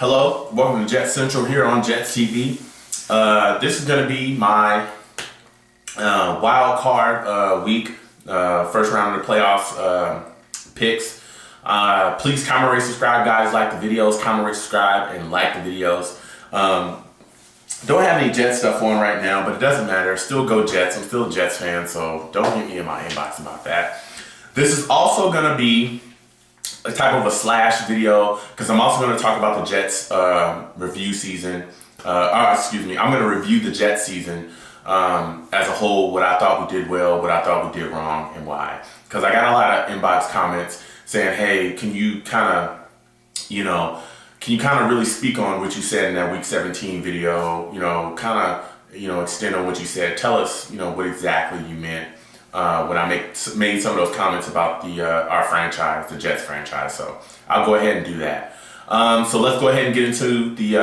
Hello, welcome to Jets Central here on Jets TV. This is going to be my wild card week, first round of the playoffs picks. Please comment, rate, subscribe, guys. Like the videos, comment, rate, subscribe, and like the videos. Don't have any Jets stuff on right now, but it doesn't matter. Still go Jets. I'm still a Jets fan, so don't hit me in my inbox about that. This is also going to be a type of a slash video because I'm also going to talk about the Jets review season. I'm going to review the Jets season as a whole, what I thought we did well, what I thought we did wrong, and why. Because I got a lot of inbox comments saying, hey, can you kind of really speak on what you said in that week 17 video, extend on what you said. Tell us, what exactly you meant. When I made some of those comments about our franchise, the Jets franchise. So I'll go ahead and do that. So let's go ahead and get into the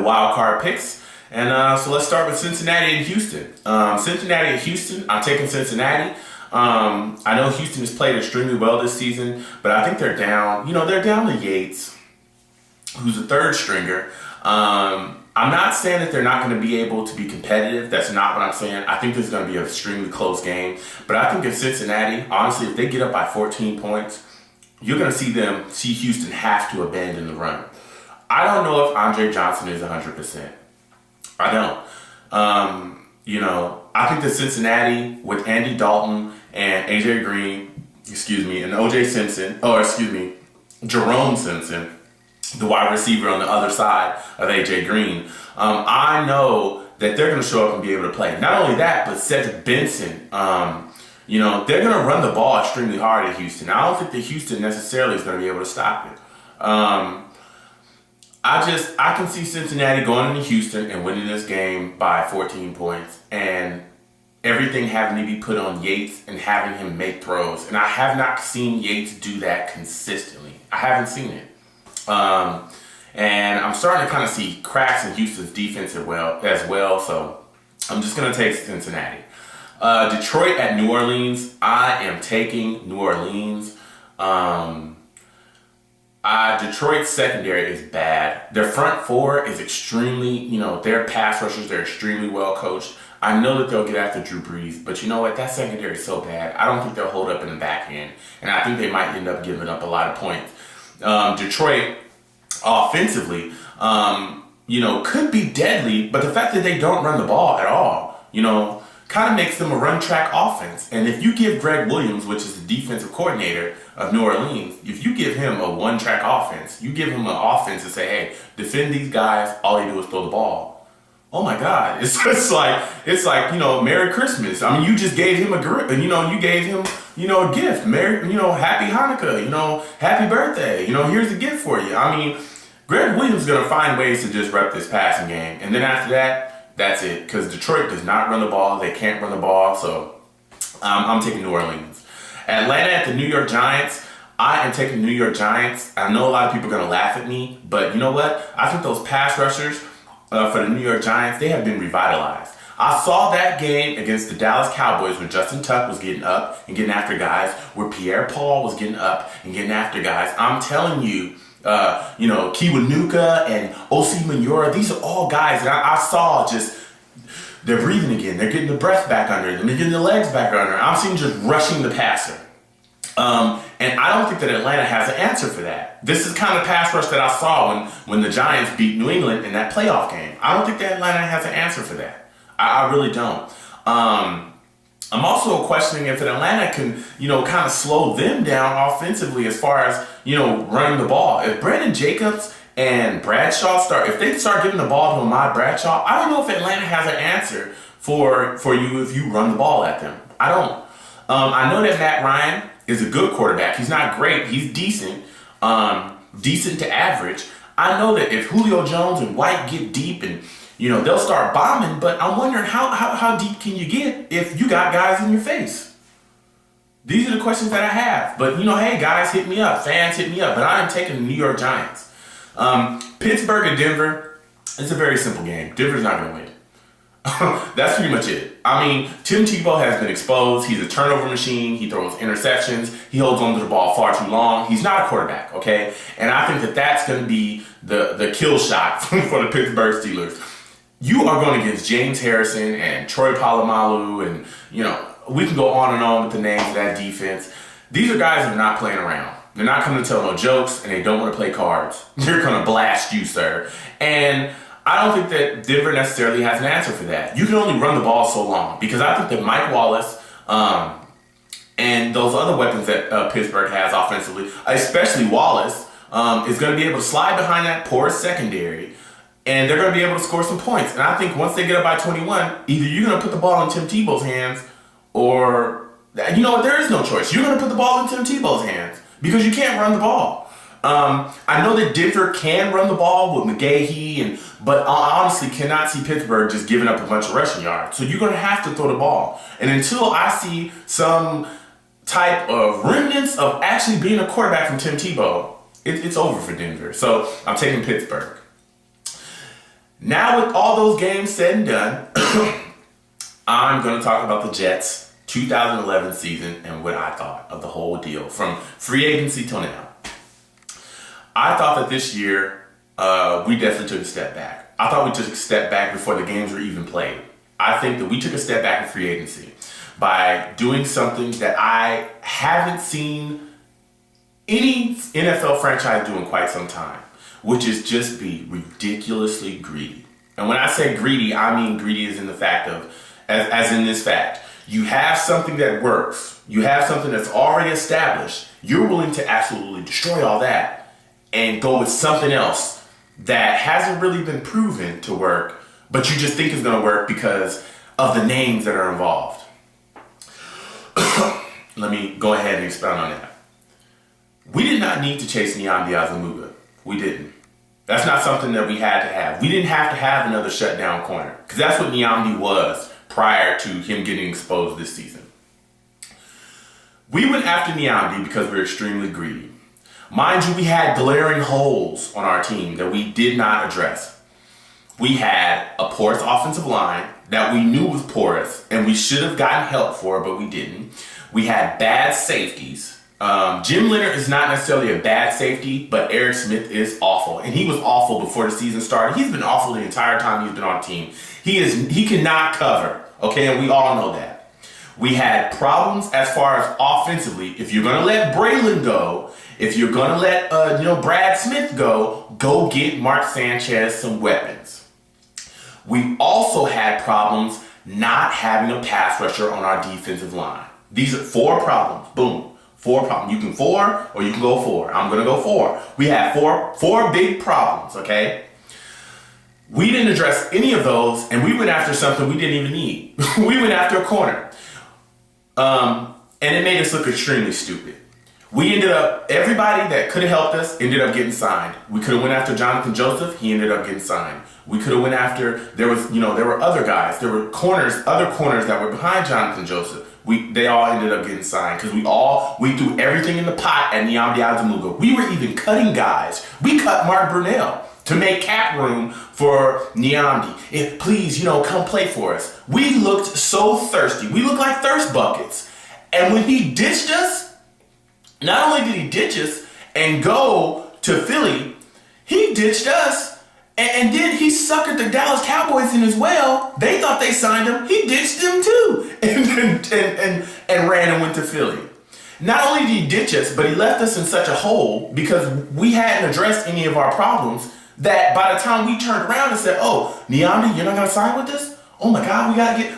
wild card picks. And so let's start with Cincinnati and Houston. Cincinnati and Houston, I'm taking Cincinnati. I know Houston has played extremely well this season, but I think they're down. They're down to Yates, who's a third stringer. I'm not saying that they're not going to be able to be competitive. That's not what I'm saying. I think this is going to be an extremely close game. But I think in Cincinnati, honestly, if they get up by 14 points, you're going to see Houston have to abandon the run. I don't know if Andre Johnson is 100%. I don't. I think that Cincinnati with Andy Dalton and AJ Green, and Jerome Simpson, the wide receiver on the other side of AJ Green, I know that they're going to show up and be able to play. Not only that, but Cedric Benson, they're going to run the ball extremely hard at Houston. I don't think that Houston necessarily is going to be able to stop it. I can see Cincinnati going into Houston and winning this game by 14 points and everything having to be put on Yates and having him make throws. And I have not seen Yates do that consistently. I haven't seen it. And I'm starting to kind of see cracks in Houston's defense as well. So I'm just going to take Cincinnati. Detroit at New Orleans. I am taking New Orleans. Detroit's secondary is bad. Their front four is extremely, their pass rushers, they're extremely well coached. I know that they'll get after Drew Brees, but you know what? That secondary is so bad. I don't think they'll hold up in the back end. And I think they might end up giving up a lot of points. Detroit, offensively, could be deadly, but the fact that they don't run the ball at all, kind of makes them a run-track offense. And if you give Greg Williams, which is the defensive coordinator of New Orleans, if you give him a one-track offense, you give him an offense and say, hey, defend these guys, all you do is throw the ball. Oh my God, it's like Merry Christmas. I mean, you just gave him you gave him, a gift. Happy Hanukkah, happy birthday. Here's a gift for you. I mean, Greg Williams is going to find ways to disrupt this passing game. And then after that, that's it. Because Detroit does not run the ball. They can't run the ball. So I'm taking New Orleans. Atlanta at the New York Giants. I am taking the New York Giants. I know a lot of people are going to laugh at me. But you know what? I think those pass rushers for the New York Giants, they have been revitalized. I saw that game against the Dallas Cowboys when Justin Tuck was getting up and getting after guys, where Pierre Paul was getting up and getting after guys. I'm telling you, Kiwanuka and O.C. Manura, these are all guys that I saw they're breathing again. They're getting the breath back under them. They're getting the legs back under them. I'm seeing just rushing the passer. And I don't think that Atlanta has an answer for that. This is kind of pass rush that I saw when the Giants beat New England in that playoff game. I don't think that Atlanta has an answer for that. I really don't. I'm also questioning if Atlanta can, kind of slow them down offensively as far as, running the ball. If Brandon Jacobs and Bradshaw if they start giving the ball to Ahmad Bradshaw, I don't know if Atlanta has an answer for you if you run the ball at them. I don't. I know that Matt Ryan is a good quarterback. He's not great. He's decent. Decent to average. I know that if Julio Jones and White get deep and, they'll start bombing, but I'm wondering how deep can you get if you got guys in your face? These are the questions that I have. But, hey, guys, hit me up. Fans, hit me up. But I am taking the New York Giants. Pittsburgh and Denver, it's a very simple game. Denver's not going to win. That's pretty much it. I mean, Tim Tebow has been exposed. He's a turnover machine. He throws interceptions. He holds onto the ball far too long. He's not a quarterback, okay? And I think that that's going to be the kill shot for the Pittsburgh Steelers. You are going against James Harrison and Troy Polamalu, and, we can go on and on with the names of that defense. These are guys that are not playing around. They're not coming to tell no jokes, and they don't want to play cards. They're going to blast you, sir. And I don't think that Denver necessarily has an answer for that. You can only run the ball so long, because I think that Mike Wallace and those other weapons that Pittsburgh has offensively, especially Wallace, is going to be able to slide behind that porous secondary, and they're going to be able to score some points. And I think once they get up by 21, either you're going to put the ball in Tim Tebow's hands, or, you know what, there is no choice. You're going to put the ball in Tim Tebow's hands, because you can't run the ball. I know that Denver can run the ball with McGahee, but I honestly cannot see Pittsburgh just giving up a bunch of rushing yards. So you're going to have to throw the ball. And until I see some type of remnants of actually being a quarterback from Tim Tebow, it's over for Denver. So I'm taking Pittsburgh. Now with all those games said and done, I'm going to talk about the Jets' 2011 season and what I thought of the whole deal from free agency till now. I thought that this year, we definitely took a step back. I thought we took a step back before the games were even played. I think that we took a step back in free agency by doing something that I haven't seen any NFL franchise do in quite some time, which is just be ridiculously greedy. And when I say greedy, I mean greedy as in the fact of, as in this fact. You have something that works. You have something that's already established. You're willing to absolutely destroy all that and go with something else that hasn't really been proven to work, but you just think is going to work because of the names that are involved. Let me go ahead and expound on that. We did not need to chase Nnamdi Asomugha. We didn't. That's not something that we had to have. We didn't have to have another shutdown corner, because that's what Nnamdi was prior to him getting exposed this season. We went after Nnamdi because we were extremely greedy. Mind you, we had glaring holes on our team that we did not address. We had a porous offensive line that we knew was porous, and we should have gotten help for, but we didn't. We had bad safeties. Jim Leonard is not necessarily a bad safety, but Eric Smith is awful, and he was awful before the season started. He's been awful the entire time he's been on the team. He cannot cover, okay, and we all know that. We had problems as far as offensively. If you're going to let Braylon go, if you're going to let Brad Smith go get Mark Sanchez some weapons. We also had problems not having a pass rusher on our defensive line. These are 4 problems. Boom. 4 problems. You can 4 or you can go 4. I'm going to go 4. We had four big problems, okay? We didn't address any of those, and we went after something we didn't even need. We went after a corner. And it made us look extremely stupid. We ended up, everybody that could have helped us ended up getting signed. We could have went after Jonathan Joseph. He ended up getting signed. We could have went after, there were other guys. There were other corners that were behind Jonathan Joseph. They all ended up getting signed because we threw everything in the pot at Nnamdi Asomugha. We were even cutting guys. We cut Mark Brunell to make cap room for Nnamdi. Please, come play for us. We looked so thirsty. We looked like thirst buckets. And when he ditched us, not only did he ditch us and go to Philly, he ditched us and then he suckered the Dallas Cowboys in as well. They thought they signed him. He ditched them too and ran and went to Philly. Not only did he ditch us, but he left us in such a hole because we hadn't addressed any of our problems that by the time we turned around and said, oh, Nnamdi, you're not going to sign with us? Oh my God, we got to get,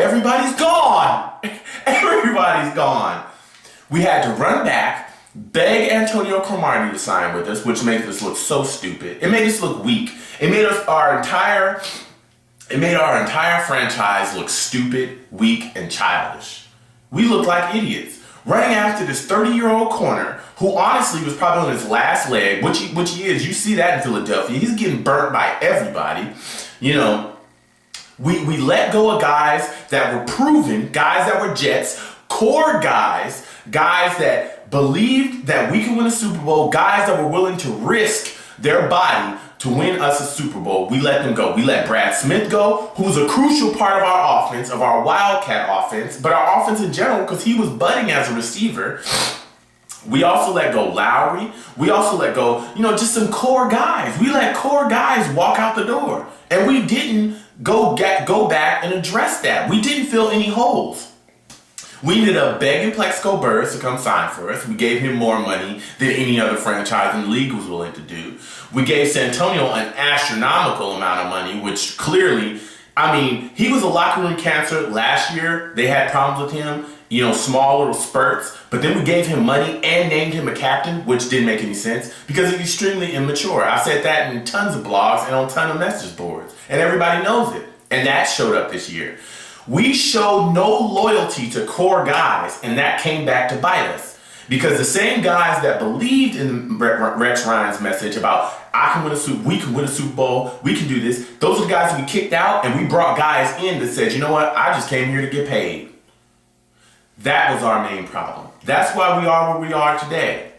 everybody's gone. Everybody's gone. We had to run back, beg Antonio Cromartie to sign with us, which made us look so stupid. It made us look weak. It made our entire franchise look stupid, weak, and childish. We looked like idiots. Running after this 30-year-old corner who honestly was probably on his last leg, which he is. You see that in Philadelphia. He's getting burnt by everybody. We let go of guys that were proven, guys that were Jets, core guys that believed that we could win a Super Bowl, guys that were willing to risk their body to win us a Super Bowl. We let them go. We let Brad Smith go, who was a crucial part of our offense, of our Wildcat offense, but our offense in general, because he was budding as a receiver. We also let go Lowry. We also let go, just some core guys. We let core guys walk out the door. And we didn't go back and address that. We didn't fill any holes. We ended up begging Plexico Burress to come sign for us. We gave him more money than any other franchise in the league was willing to do. We gave Santonio an astronomical amount of money, which clearly, he was a locker room cancer last year. They had problems with him, small little spurts. But then we gave him money and named him a captain, which didn't make any sense because he's extremely immature. I said that in tons of blogs and on tons of message boards. And everybody knows it. And that showed up this year. We showed no loyalty to core guys, and that came back to bite us. Because the same guys that believed in Rex Ryan's message about we can win a Super Bowl, we can do this, those are the guys we kicked out, and we brought guys in that said, you know what, I just came here to get paid. That was our main problem. That's why we are where we are today.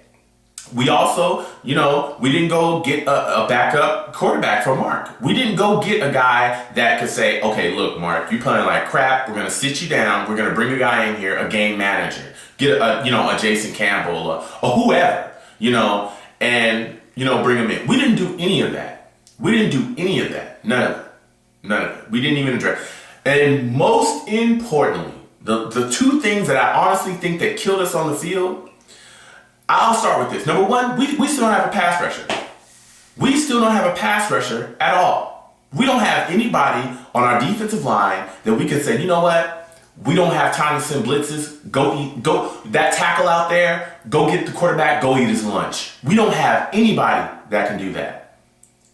We also, we didn't go get a backup quarterback for Mark. We didn't go get a guy that could say, okay, look, Mark, you're playing like crap. We're going to sit you down. We're going to bring a guy in here, a game manager. Get a Jason Campbell or whoever, and, bring him in. We didn't do any of that. None of it. We didn't even address. And most importantly, the two things that I honestly think that killed us on the field, I'll start with this. Number one, we still don't have a pass rusher. We still don't have a pass rusher at all. We don't have anybody on our defensive line that we can say, you know what? We don't have time to send blitzes. Go that tackle out there. Go get the quarterback. Go eat his lunch. We don't have anybody that can do that.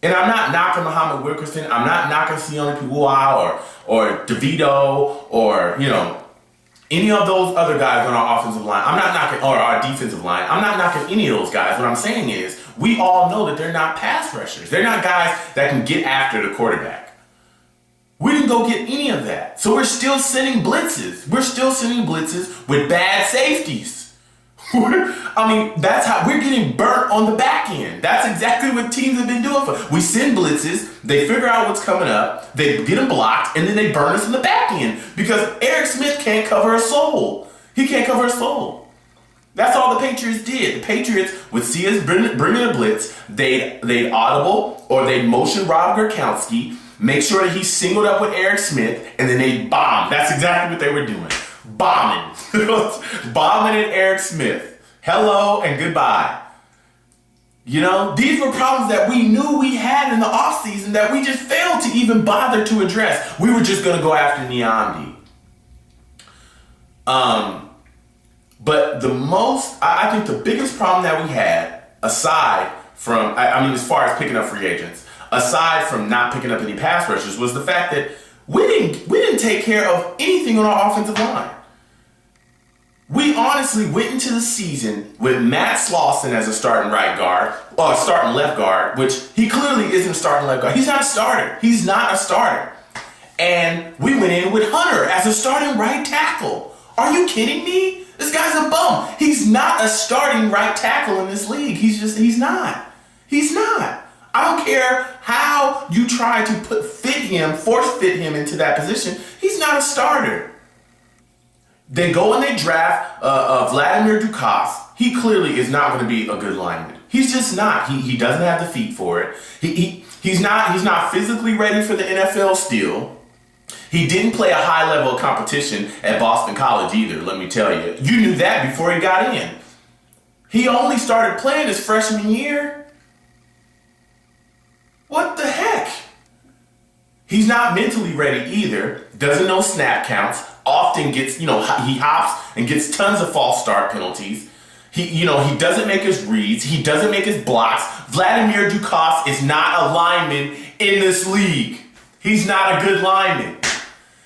And I'm not knocking Muhammad Wilkerson. I'm not knocking Sione Piwua or DeVito or any of those other guys on our offensive line. I'm not knocking, or our defensive line. I'm not knocking any of those guys. What I'm saying is, we all know that they're not pass rushers. They're not guys that can get after the quarterback. We didn't go get any of that. So we're still sending blitzes. We're still sending blitzes with bad safeties. That's how we're getting burnt on the back end. That's exactly what teams have been doing. We send blitzes, they figure out what's coming up, they get them blocked, and then they burn us in the back end because Eric Smith can't cover a soul. He can't cover a soul. That's all the Patriots did. The Patriots would see us bring in a blitz, they'd audible or they'd motion Rob Gronkowski, make sure that he's singled up with Eric Smith, and then they'd bomb. That's exactly what they were doing. Bombing at Eric Smith. Hello and goodbye. These were problems that we knew we had in the offseason that we just failed to even bother to address. We were just going to go after Niamdi. But I think the biggest problem that we had, aside from, as far as picking up free agents, aside from not picking up any pass rushers, was the fact that we didn't take care of anything on our offensive line. We honestly went into the season with Matt Slauson as a starting right guard, or starting left guard, which he clearly isn't a starting left guard. He's not a starter. And we went in with Hunter as a starting right tackle. Are you kidding me? This guy's a bum. He's not a starting right tackle in this league. He's not. I don't care how you try to force fit him into that position. He's not a starter. They go and they draft Vladimir Dukas. He clearly is not going to be a good lineman. He's just not. He doesn't have the feet for it. He's not physically ready for the NFL still. He didn't play a high level of competition at Boston College either, let me tell you. You knew that before he got in. He only started playing his freshman year. What the heck? He's not mentally ready either. Doesn't know snap counts. Often gets, he hops and gets tons of false start penalties. He doesn't make his reads. He doesn't make his blocks. Vladimir Dukas is not a lineman in this league. He's not a good lineman.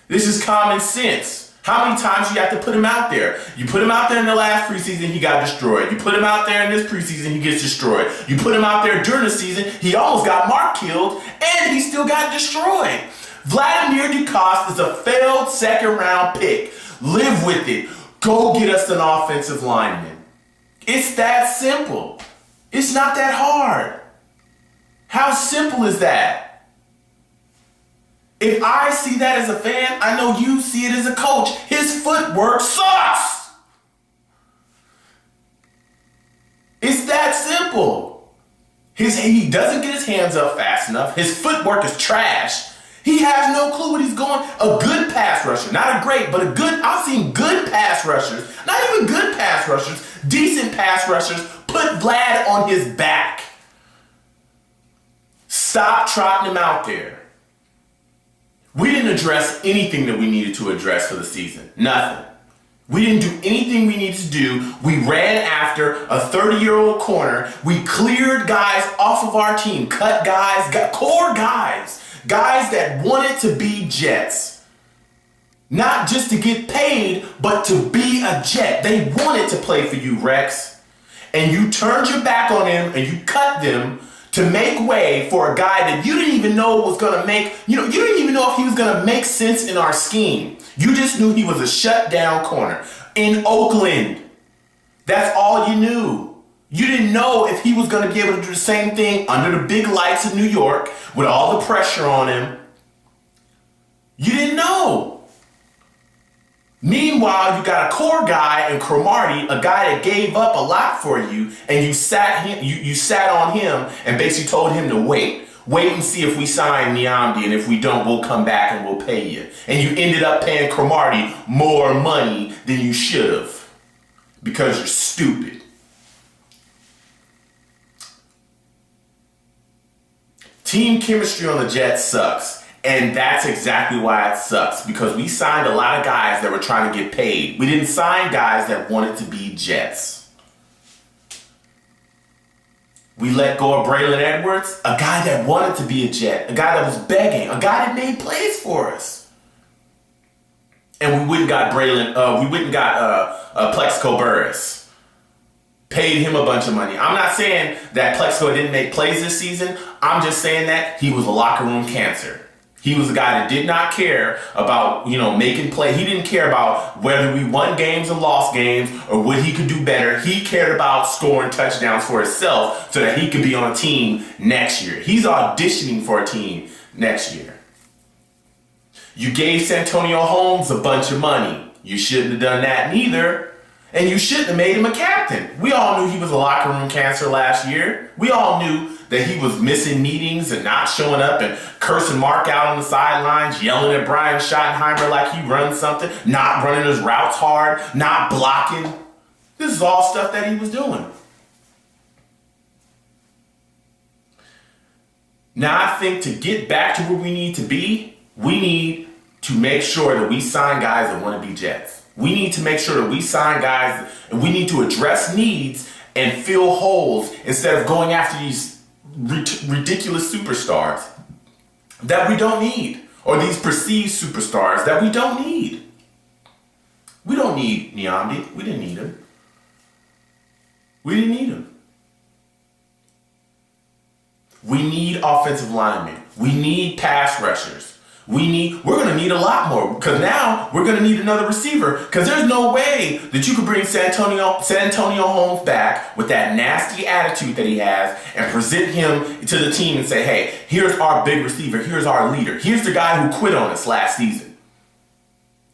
This is common sense. How many times you have to put him out there? You put him out there in the last preseason, he got destroyed. You put him out there in this preseason, he gets destroyed. You put him out there during the season, he almost got Mark killed, and he still got destroyed. Vladimir Dukas is a failed second-round pick. Live with it. Go get us an offensive lineman. It's that simple. It's not that hard. How simple is that? If I see that as a fan, I know you see it as a coach. His footwork sucks. It's that simple. He doesn't get his hands up fast enough. His footwork is trash. He has no clue what he's going. A good pass rusher, not a great, but a good. I've seen good pass rushers, not even good pass rushers, decent pass rushers, put Vlad on his back. Stop trotting him out there. We didn't address anything that we needed to address for the season. Nothing. We didn't do anything we needed to do. We ran after a 30-year-old corner. We cleared guys off of our team, cut guys, got core guys that wanted to be Jets. Not just to get paid, but to be a Jet. They wanted to play for you, Rex. And you turned your back on them and you cut them to make way for a guy that you didn't even know was going to make, you didn't even know if he was going to make sense in our scheme. You just knew he was a shutdown corner in Oakland. That's all you knew. You didn't know if he was going to be able to do the same thing under the big lights of New York with all the pressure on him. You didn't know. Meanwhile, you got a core guy in Cromartie, a guy that gave up a lot for you, and you sat on him and basically told him to wait. Wait and see if we sign Niamdi, and if we don't, we'll come back and we'll pay you. And you ended up paying Cromartie more money than you should have because you're stupid. Team chemistry on the Jets sucks. And that's exactly why it sucks, because we signed a lot of guys that were trying to get paid. We didn't sign guys that wanted to be Jets. We let go of Braylon Edwards, a guy that wanted to be a Jet, a guy that was begging, a guy that made plays for us. And we went and got Plexico Burress. Paid him a bunch of money. I'm not saying that Plexico didn't make plays this season. I'm just saying that he was a locker room cancer. He was a guy that did not care about, making play. He didn't care about whether we won games and lost games or what he could do better. He cared about scoring touchdowns for himself so that he could be on a team next year. He's auditioning for a team next year. You gave Santonio Holmes a bunch of money. You shouldn't have done that neither. And you shouldn't have made him a captain. We all knew he was a locker room cancer last year. We all knew that he was missing meetings and not showing up and cursing Mark out on the sidelines, yelling at Brian Schottenheimer like he runs something, not running his routes hard, not blocking. This is all stuff that he was doing. Now I think to get back to where we need to be, we need to make sure that we sign guys that want to be Jets. We need to make sure that we sign guys, and we need to address needs and fill holes instead of going after these ridiculous superstars that we don't need, or these perceived superstars that we don't need. We don't need Niamdi. We didn't need him. We didn't need him. We need offensive linemen. We need pass rushers. We're going to need a lot more, because now we're going to need another receiver, because there's no way that you could bring San Antonio Holmes back with that nasty attitude that he has and present him to the team and say, hey, here's our big receiver. Here's our leader. Here's the guy who quit on us last season.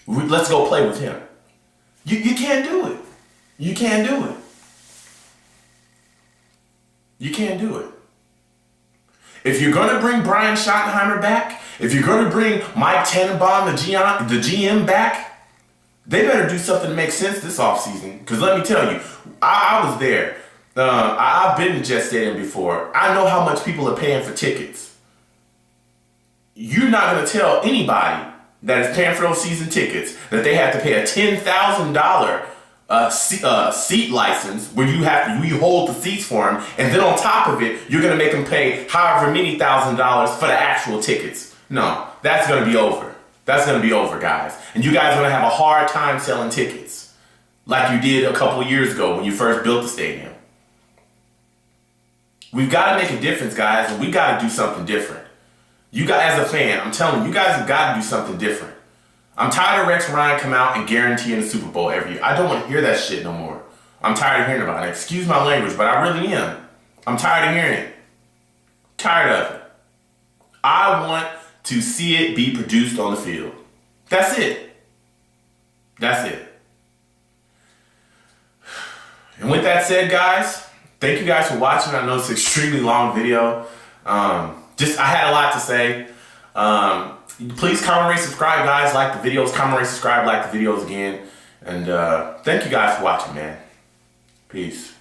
Let's go play with him. You can't do it. You can't do it. You can't do it. If you're going to bring Brian Schottenheimer back, if you're going to bring Mike Tannenbaum, the GM, back, they better do something to make sense this offseason. Because let me tell you, I was there. I've been to Jet Stadium before. I know how much people are paying for tickets. You're not going to tell anybody that is paying for those season tickets that they have to pay a $10,000 seat license where you hold the seats for them, and then on top of it, you're going to make them pay however many $1,000s for the actual tickets. No, that's going to be over. That's going to be over, guys. And you guys are going to have a hard time selling tickets like you did a couple of years ago when you first built the stadium. We've got to make a difference, guys, and we got to do something different. You guys, as a fan, I'm telling you, you guys have got to do something different. I'm tired of Rex Ryan come out and guaranteeing the Super Bowl every year. I don't want to hear that shit no more. I'm tired of hearing about it. Excuse my language, but I really am. I'm tired of hearing it. Tired of it. I want to see it be produced on the field. That's it. That's it. And with that said, guys, thank you guys for watching. I know it's an extremely long video. I had a lot to say. Please comment, rate, subscribe, guys. Like the videos. Comment, rate, subscribe, like the videos again. And thank you guys for watching, man. Peace.